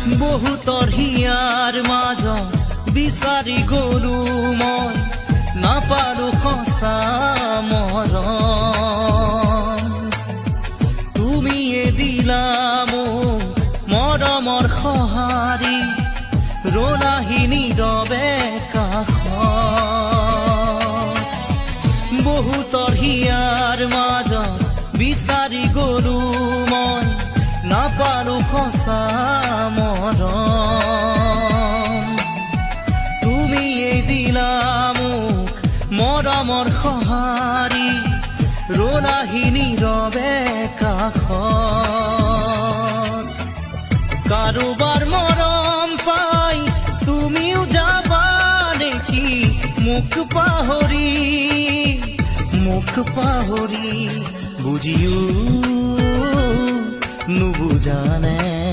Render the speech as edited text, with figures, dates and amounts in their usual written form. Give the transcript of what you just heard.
বহুতৰ হিয়াৰ মাজত বিচাৰি গলো মই নাপালো সঁচা মৰম তুমিয়ে দিলা মোক মৰমৰ সঁহাৰি ৰলাহি নীৰৱে কাষত বহুতৰ হিয়াৰ মাজত বিচাৰি গলো মই নাপালো সঁচা মৰম তুমিয়ে দিলা মোক মৰমৰ সঁহাৰি ৰলাহি নীৰৱে কাষত কাৰোবাৰ মৰম পাই তুমিও যাবা নেকি মুখ পাহৰি বুজিও নুবুজানে